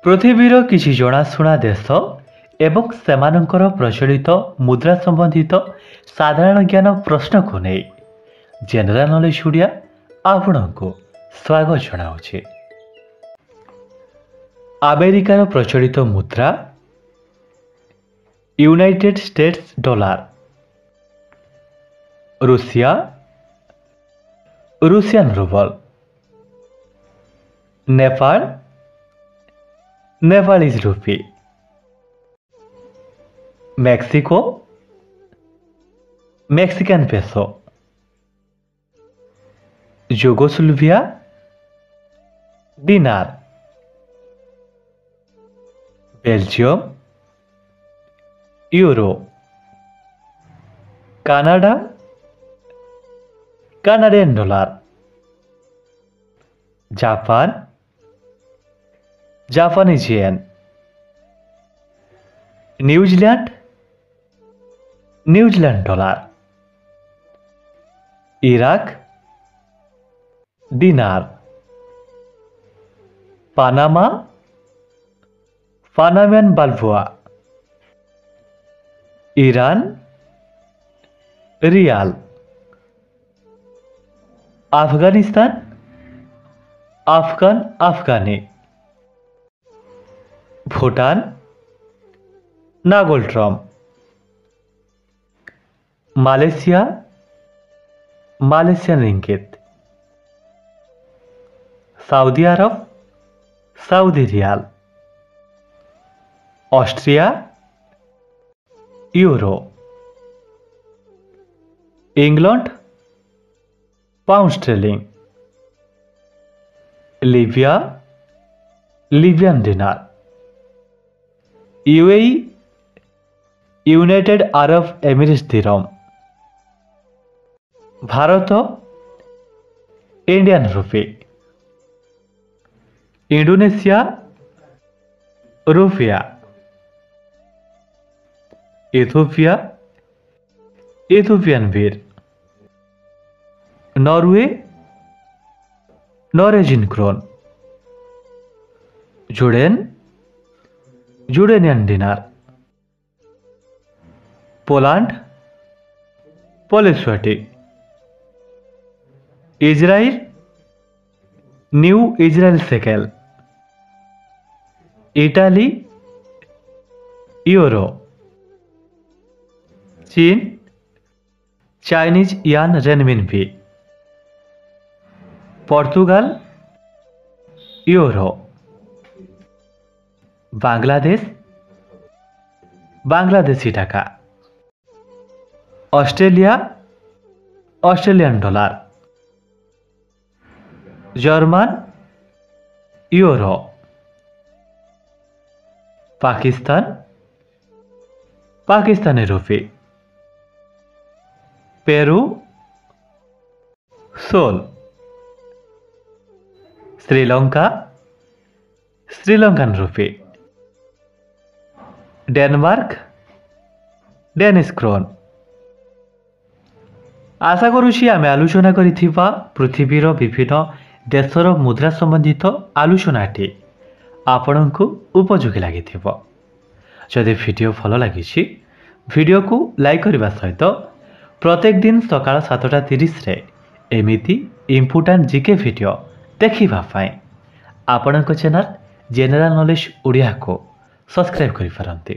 पृथ्वीर किछि जनाशुना देश एवं सेमानंकर प्रचलित मुद्रा संबंधित साधारण ज्ञान प्रश्न को नहीं जनरल नॉलेज ओडिया आपनको स्वागत जनाऊे। अमेरिकार प्रचलित मुद्रा यूनाइटेड स्टेट्स डॉलर, रूसिया Russian ruble, Nepal Nepalese rupee, Mexico Mexican peso, Yugoslavia dinar, Belgium euro, Canada Canadian dollar, Japan Japanese yen, New Zealand New Zealand dollar, Iraq dinar, Panama Panamanian balboa, Iran rial, Afghanistan Afghan afghani, Bhutan ngultrum, Malaysia Malaysian ringgit, Saudi Arab Saudi riyal, Austria euro, England pound sterling, Libya Libyan dinar, UAE United Arab Emirates dirham, Bharat Indian rupee, Indonesia rupiah, Ethiopia Ethiopian birr, Norway Norwegian crown, Jordan जोर्डेनियन दिनार, Poland Polish वाटी, Israel new Israel shekel, Italy euro, चीन Chinese यान renminbi, Portugal euro, Bangladesh Bangladeshi टाका, Australia Australian dollar, German euro, Pakistan Pakistani रूपी, Peru soul, Sri Lanka Sri Lankan रूपी, Denmark Danish crown. आशा करुछि आमे आलोचना करिथिबा पृथ्वीर विभिन्न देशर मुद्रा संबंधित आलोचनाटी आपणको उपयोगी लागिथिबो। जदि वीडियो भल लगी वीडियो को लाइक करने सहित प्रत्येक दिन सकाळ 7:30 रे एमिति इम्पोर्टेंट जीके वीडियो देखिबा आपणको चैनल जनरल नॉलेज ओडिया को सब्सक्राइब करि पारंती।